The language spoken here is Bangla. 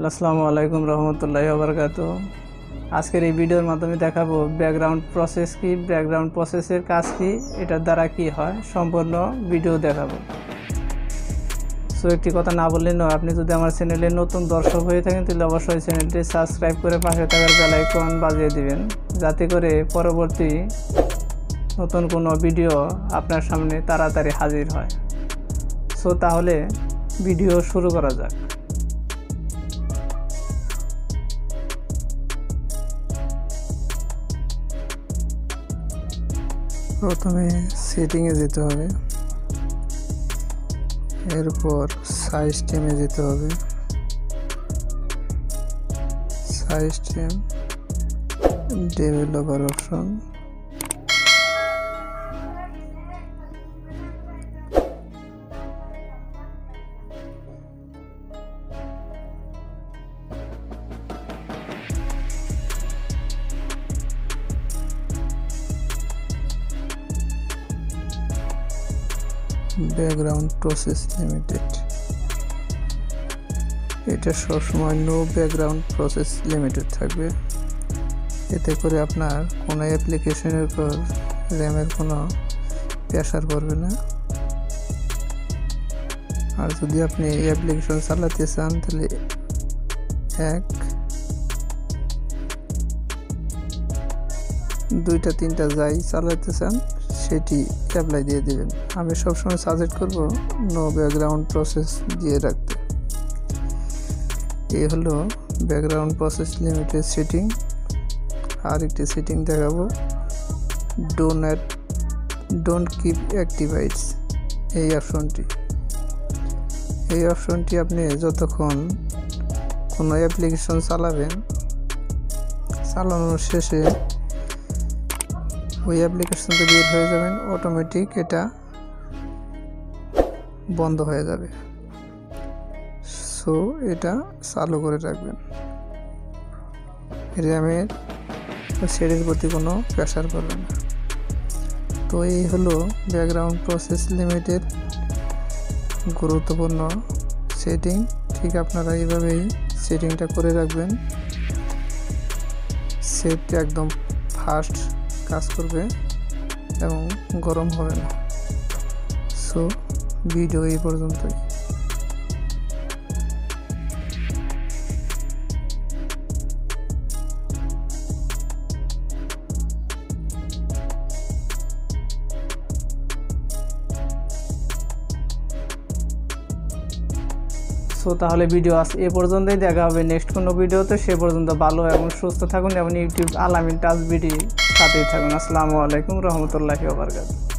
আসসালামু আলাইকুম রহমতুল্লাহি ওয়া বারাকাতুহু। আজকের এই ভিডিওর মাধ্যমে দেখাবো ব্যাকগ্রাউন্ড প্রসেস কি, ব্যাকগ্রাউন্ড প্রসেসের কাজ কি, এটার দ্বারা কি হয়, সম্পূর্ণ ভিডিও দেখাবো। সো একটি কথা না বললেই নয়, আপনি যদি আমার চ্যানেলে নতুন দর্শক হয়ে থাকেন তাহলে অবশ্যই চ্যানেলটি সাবস্ক্রাইব করে পাশে থাকার বেল আইকন বাজিয়ে দিবেন, যাতে করে পরবর্তী নতুন কোনো ভিডিও আপনার সামনে তাড়াতাড়ি হাজির হয়। সো তাহলে ভিডিও শুরু করা যাক। প্রথমে সেটিংয়ে যেতে হবে, এরপর সিস্টেমে যেতে হবে, system developer option, background process limited. এটা সবসময় নো ব্যাকগ্রাউন্ড প্রসেস লিমিটেড থাকবে, এতে করে আপনার কোনো অ্যাপ্লিকেশনের উপর র্যামের কোনো প্রেশার পড়বে না। আর যদি আপনি এই অ্যাপ্লিকেশন চালাতে চান তাহলে 1, 2টা 3টা যাই চালাতে চান সেটি অ্যাপ্লাই দিয়ে দিবেন। আমি সবসময় সাজেস্ট করব নো ব্যাকগ্রাউন্ড প্রসেস দিয়ে রাখতে। এই হলো ব্যাকগ্রাউন্ড প্রসেস লিমিটেড সেটিং। আর একটি সেটিং দেখাবো, ডোন্ট কিপ অ্যাক্টিভাইটস। এই অপশনটি আপনি যতক্ষণ কোনো অ্যাপ্লিকেশন চালাবেন, চালানোর শেষে ওই অ্যাপ্লিকেশনটা বের হয়ে যাবেন, অটোমেটিক এটা বন্ধ হয়ে যাবে। সো এটা চালু করে রাখবেন, র্যামের সেটের প্রতি কোনো প্রেশার পড়বে না। তো এই হলো ব্যাকগ্রাউন্ড প্রসেস লিমিটেড গুরুত্বপূর্ণ সেটিং। ঠিক আপনারা এইভাবেই সেটিংটা করে রাখবেন, সেটটা একদম ফাস্ট কাজ করবে এবং গরম হবে না। সো ভিডিও এই পর্যন্তই। সো তাহলে ভিডিও আজ এ পর্যন্তই, দেখা হবে নেক্সট কোনো ভিডিওতে। সে পর্যন্ত ভালো এবং সুস্থ থাকুন এবং ইউটিউব আলামিন টাচ বিডি সাথেই থাকুন। আসসালামু আলাইকুম রহমতুল্লাহি ওয়া বারাকাতুহু।